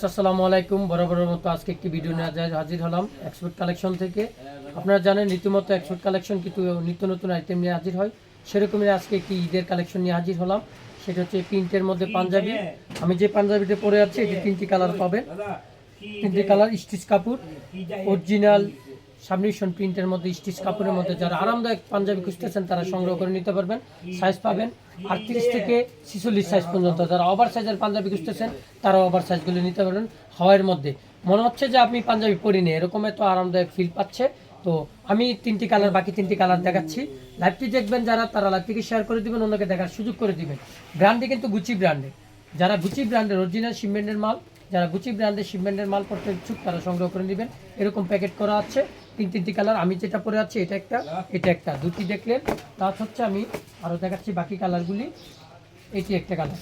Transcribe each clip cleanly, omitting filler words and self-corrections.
আসসালামু আলাইকুম। বরাবরের মতো আজকে একটি ভিডিও নিয়ে হাজির হলাম এক্সপোর্ট কালেকশন থেকে। আপনারা জানেন রীতিমতো এক্সপোর্ট কালেকশন কিন্তু নিত্য নতুন আইটেম নিয়ে হাজির হয়, সেরকমই আজকে একটি ঈদের কালেকশন নিয়ে হাজির হলাম। সেটা হচ্ছে প্রিন্টের মধ্যে পাঞ্জাবি। আমি যে পাঞ্জাবিটা পরে আছি এটি তিনটি কালার পাবেন, তিনটি কালার স্টিচ কাপড়, অরিজিনাল সাবমিশন প্রিন্টের মধ্যে স্টিচ কাপড়ের মধ্যে যারা আরামদায়ক পাঞ্জাবি খুঁজতেছেন তারা সংগ্রহ করে নিতে পারবেন। সাইজ পাবেন 38 থেকে 46 সাইজ পর্যন্ত। যারা ওভার সাইজের পাঞ্জাবি খুঁজতেছেন তারা ওভার সাইজগুলো নিতে পারবেন। হাওয়াইয়ের মধ্যে মনে হচ্ছে যে আপনি পাঞ্জাবি পরিনি, এরকম এত আরামদায়ক ফিল পাচ্ছে। তো আমি তিনটি কালার, বাকি তিনটি কালার দেখাচ্ছি। লাইভটি দেখবেন যারা, তারা লাইভটিকে শেয়ার করে দিবেন, অন্যকে দেখার সুযোগ করে দিবেন। ব্র্যান্ডটি কিন্তু গুচি ব্র্যান্ডের। যারা গুচি ব্র্যান্ডের অরিজিনাল শিপমেন্টের মাল, যারা গুচি ব্র্যান্ডের শিপমেন্টের মাল পড়তে ইচ্ছুক তারা সংগ্রহ করে নেবেন। এরকম প্যাকেট করা আছে তিনটি কালার। আমি যেটা পরে আছি এটা একটা, এটা একটা, দুটি দেখলেন। তার হচ্ছে আমি আরও দেখাচ্ছি বাকি কালারগুলি। এটি একটা কালার,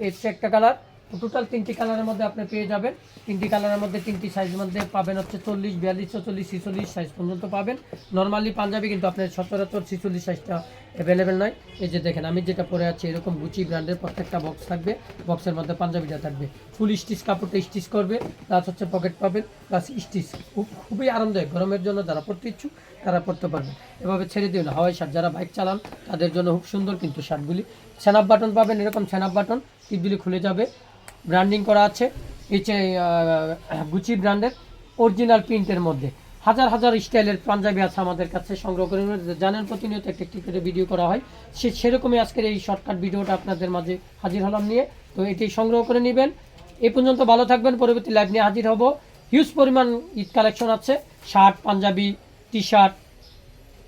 এটা একটা কালার। টোটাল তিনটি কালারের মধ্যে আপনি পেয়ে যাবেন। তিনটি কালারের মধ্যে তিনটি সাইজের মধ্যে পাবেন হচ্ছে 40, 42, 44, 46 সাইজ পর্যন্ত পাবেন। নর্মালি পাঞ্জাবি কিন্তু আপনার সচরাচর 46 সাইজটা অ্যাভেলেবেল নয়। এই যে দেখেন আমি যেটা পরে আছি এরকম গুচি ব্র্যান্ডের প্রত্যেকটা বক্স থাকবে, বক্সের মধ্যে পাঞ্জাবিটা থাকবে। ফুল স্টিচ কাপড়টা স্টিচ করবে, প্লাস হচ্ছে পকেট পাবেন, প্লাস স্টিচ। খুবই আরামদায়ক, গরমের জন্য যারা পরতে ইচ্ছুক তারা পরতে পারবেন। এভাবে ছেড়ে দিন হাওয়াই শার্ট, যারা বাইক চালান তাদের জন্য খুব সুন্দর কিন্তু শার্টগুলি। স্ন্যাপ বাটন পাবেন, এরকম স্ন্যাপ বাটন টিপগুলি খুলে যাবে। ব্র্যান্ডিং করা আছে এই যে গুচি ব্র্যান্ডের অরিজিনাল প্রিন্টের মধ্যে। হাজার হাজার স্টাইলের পাঞ্জাবি আছে আমাদের কাছে, সংগ্রহ করে জানেন প্রতিনিয়ত একটি করে ভিডিও করা হয়। সেরকমই আজকের এই শর্টকাট ভিডিওটা আপনাদের মাঝে হাজির হলাম নিয়ে। তো এটি সংগ্রহ করে নেবেন। এই পর্যন্ত ভালো থাকবেন, পরবর্তী লাইভ নিয়ে হাজির হব। হিউজ পরিমাণ ঈদ কালেকশন আছে, shirt, panjabi, T shirt,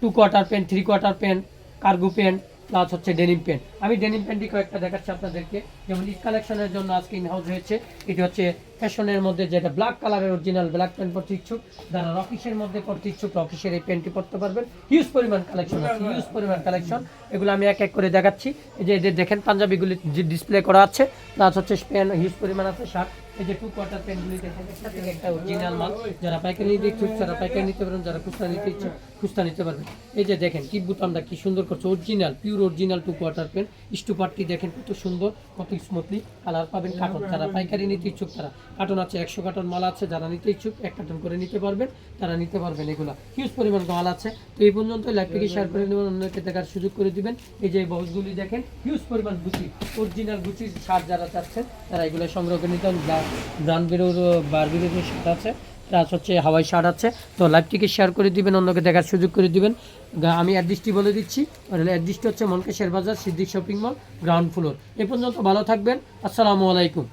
2 quarter pant, 3 quarter pant, cargo pant, plus হচ্ছে ডেনিম প্যান্ট। আমি ডেনিম প্যান্টটি কয়েকটা দেখাচ্ছি আপনাদেরকে। যেমন ঈদ কালেকশনের জন্য আজকে ইনহাউস হয়েছে। এটি হচ্ছে ফ্যাশনের মধ্যে, যেটা ব্ল্যাক কালারের অরিজিনাল ব্ল্যাক প্যান্ট পরতে ইচ্ছুক, যারা রকিসের মধ্যে পরতে ইচ্ছুক রকিসের এই প্যান্টটি পরতে পারবেন। হিউজ পরিমাণ কালেকশন আছে, হিউজ পরিমাণ কালেকশন। এগুলো আমি এক এক করে দেখাচ্ছি। এই যে এদের দেখেন পাঞ্জাবিগুলি যে ডিসপ্লে করা আছে, প্লাস হচ্ছে প্যান্ট হিউজ পরিমাণ আছে। শার্ট, এই যে 2 কোয়ার্টার প্যান্টগুলি দেখেন, একটা থেকে একটা অরিজিনাল মাল। যারা পাইকারি নিতে ইচ্ছুক তারা পাইকারি নিতে পারবেন, যারা খুচরা নিতে ইচ্ছুক খুচরা নিতে পারবেন। এই যে দেখেন কি বুতামটা কি সুন্দর করছে, original pure original 2 quarter pant. স্টুপারটি দেখেন কত সুন্দর, কত স্মুথলি কালার পাবেন। কার্টন, যারা পাইকারি নিতে ইচ্ছুক তারা, কার্টন আছে 100 কার্টন মাল আছে, যারা নিতে ইচ্ছুক 1 কার্টন করে নিতে পারবেন, তারা নিতে পারবেন। এগুলো হিউজ পরিমাণ মাল আছে। তো এই পর্যন্ত লাইভটিকে শেয়ার করে দেবেন, অন্যকে দেখার সুযোগ করে দিবেন। এই যে বক্সগুলি দেখেন, হিউজ পরিমাণ গুচি অরিজিনাল গুচির শার্ট যারা চাচ্ছেন তারা এগুলো সংগ্রহ করে নিতে। ব্র্যান্ড বেরোর বারবিরোর শার্ট আছে, প্লাস হচ্ছে হাওয়াই শার্ট আছে। তো লাইভটিকে শেয়ার করে দিবেন, অন্যকে দেখার সুযোগ করে দিবেন। আমি অ্যাড্রেসটি বলে দিচ্ছি। অ্যাড্রেসটি হচ্ছে মনকেশের বাজার, Siddique shopping mall, ground floor. এ পর্যন্ত ভালো থাকবেন। আসসালামু আলাইকুম।